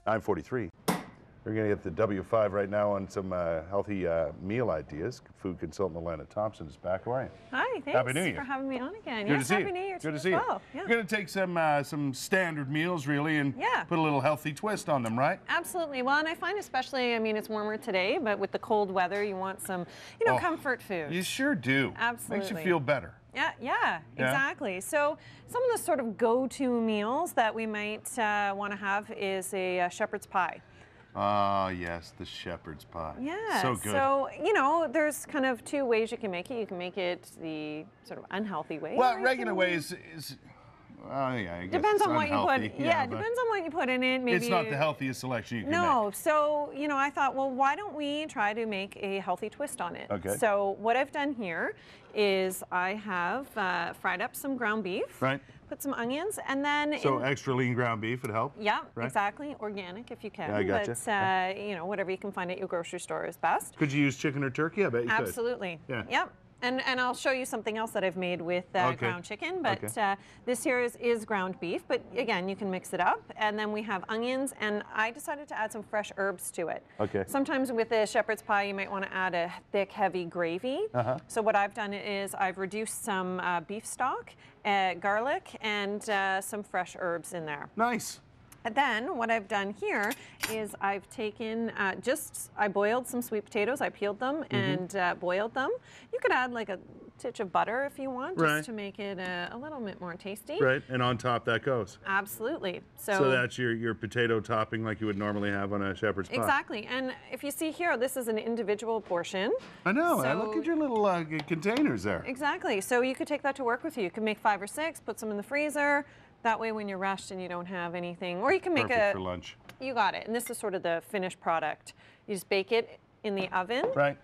I'm 43. We're going to get the W5 right now on some healthy meal ideas. Food consultant Alana Thomson is back. How are you? Hi, thanks Happy New Year. for having me on again. Good Yes, to see Happy you. New Year to Good you to see as you. well. Yeah. You're going to take some standard meals, really, and put a little healthy twist on them, right? Absolutely. Well, and I find especially, I mean, it's warmer today, but with the cold weather, you want some, comfort food. You sure do. Absolutely. Makes you feel better. Yeah, exactly. So some of the sort of go-to meals that we might want to have is a shepherd's pie. Ah, yes, the shepherd's pie. Yeah. So good. So, there's kind of two ways you can make it. You can make it the sort of unhealthy way. Well, regular way is I guess depends on what you put. Yeah, depends on what you put in it. Maybe it's not the healthiest selection you can make. No. So, I thought, well, why don't we try to make a healthy twist on it? Okay. So what I've done here is I have fried up some ground beef. Right. Put some onions, and then extra lean ground beef would help. Yeah, right? Exactly. Organic if you can. Yeah, I gotcha. But whatever you can find at your grocery store is best. Could you use chicken or turkey? I bet you could. Absolutely. Yeah. Yep. And I'll show you something else that I've made with ground chicken, but this here is ground beef, but again, you can mix it up. And then we have onions, and I decided to add some fresh herbs to it. Okay. Sometimes with a shepherd's pie, you might want to add a thick, heavy gravy. So what I've done is I've reduced some beef stock, garlic, and some fresh herbs in there. Nice. And then what I've done here is I've taken I boiled some sweet potatoes. I peeled them and boiled them. You could add like a titch of butter if you want, just to make it a little bit more tasty. Right, and on top that goes. Absolutely. So that's your potato topping like you would normally have on a shepherd's pie. Exactly. And if you see here, this is an individual portion. I know. Look at your little containers there. Exactly. So you could take that to work with you. You could make 5 or 6, put some in the freezer. That way when you're rushed and you don't have anything, or you can make Perfect for lunch. You got it. And this is sort of the finished product. You just bake it in the oven. Right.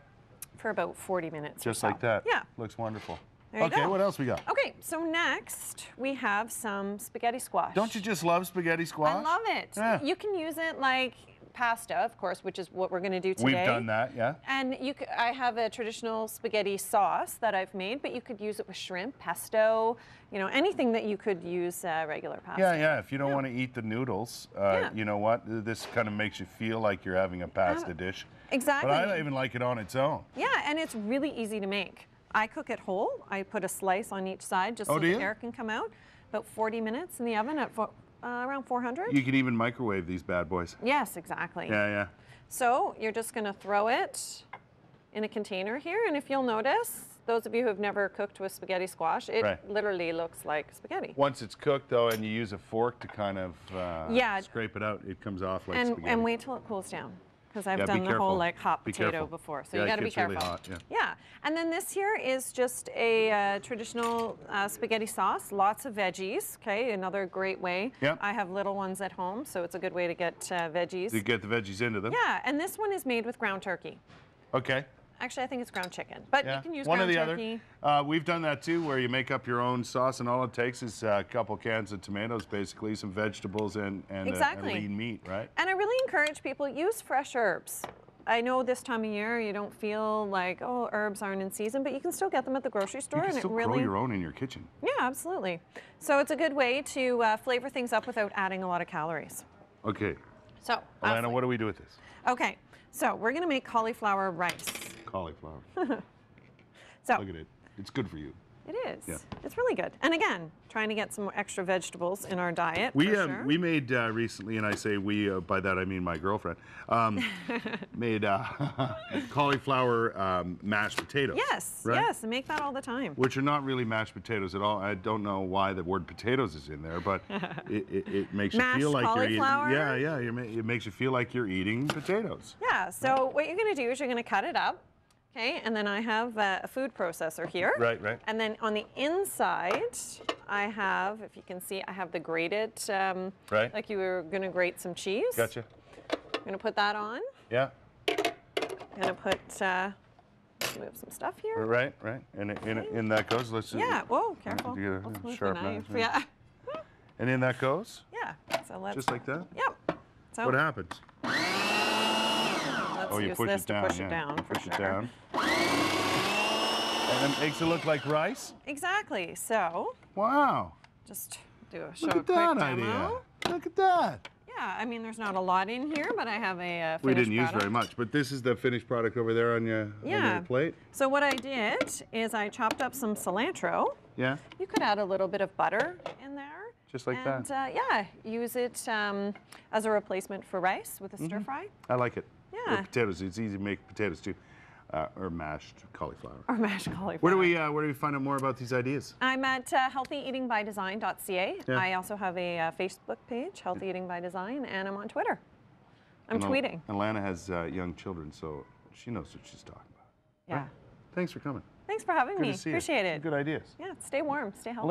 For about 40 minutes. Just like that. Yeah. Looks wonderful. There you go. What else we got? Okay, so next we have some spaghetti squash. Don't you just love spaghetti squash? I love it. Yeah. You can use it like pasta, of course, which is what we're going to do today. We've done that, yeah. And I have a traditional spaghetti sauce that I've made, but you could use it with shrimp, pesto, anything that you could use regular pasta. Yeah. If you don't want to eat the noodles, you know what? This kind of makes you feel like you're having a pasta dish. Exactly. But I even like it on its own. Yeah, and it's really easy to make. I cook it whole. I put a slice on each side just so the air can come out. About 40 minutes in the oven at around 400. You can even microwave these bad boys. Yes, exactly. Yeah. So you're just going to throw it in a container here, and if you'll notice, those of you who have never cooked with spaghetti squash, it literally looks like spaghetti. Once it's cooked, though, and you use a fork to kind of scrape it out, it comes off like spaghetti. And wait till it cools down. Because I've done the whole hot potato before, so you got to be careful. Really hot, yeah, and then this here is just a traditional spaghetti sauce, lots of veggies. Okay, another great way. Yep. I have little ones at home, so it's a good way to get veggies. To get the veggies into them. Yeah, and this one is made with ground turkey. Okay. Actually, I think it's ground chicken, but you can use one ground or the turkey. Other. We've done that too, where you make up your own sauce, and all it takes is a couple cans of tomatoes, basically, some vegetables, and lean meat, right? And I really encourage people, use fresh herbs. I know this time of year you don't feel like, herbs aren't in season, but you can still get them at the grocery store. You can still grow your own in your kitchen. Yeah, absolutely. So it's a good way to flavor things up without adding a lot of calories. Okay. So, Alana, what do we do with this? Okay, so we're going to make cauliflower rice. Cauliflower. So look at it. It's good for you. It is. Yeah. It's really good. And again, trying to get some extra vegetables in our diet. We made recently, and I say we, by that I mean my girlfriend, made cauliflower mashed potatoes. Yes, right? Yes, I make that all the time. Which are not really mashed potatoes at all. I don't know why the word potatoes is in there, but it makes you feel like you're eating. Yeah. It makes you feel like you're eating potatoes. Yeah. So what you're going to do is you're going to cut it up. Okay, and then I have a food processor here. Right. And then on the inside, I have, if you can see, I have the grated, like you were going to grate some cheese. Gotcha. I'm going to put that on. Yeah. I'm going to put, move some stuff here. Right. And in that goes, let's yeah, whoa, careful. Get a sharp knife. Yeah. And in that goes? Yeah. So let's, just like that? Yep. So what happens? Let's you use push this it down. to push it down. Push it down. And it makes it look like rice? Exactly. So. Wow. Just show Look a at quick that demo. idea. Look at that. Yeah, I mean, there's not a lot in here, but I have a finished We didn't use product. very much, but this is the finished product over there on your plate? So what I did is I chopped up some cilantro. Yeah? You could add a little bit of butter in there. Just like that? Yeah, use it as a replacement for rice with a stir fry. I like it. Yeah. Or potatoes. It's easy to make potatoes too. Or mashed cauliflower. Or mashed cauliflower. Where do we find out more about these ideas? I'm at healthyeatingbydesign.ca. Yeah. I also have a Facebook page, Healthy Eating by Design, and I'm on Twitter. I'm tweeting. Alana has young children, so she knows what she's talking about. Yeah. Right? Thanks for coming. Thanks for having me. Good to see Appreciate you. it. Good ideas. Yeah, stay warm, stay healthy.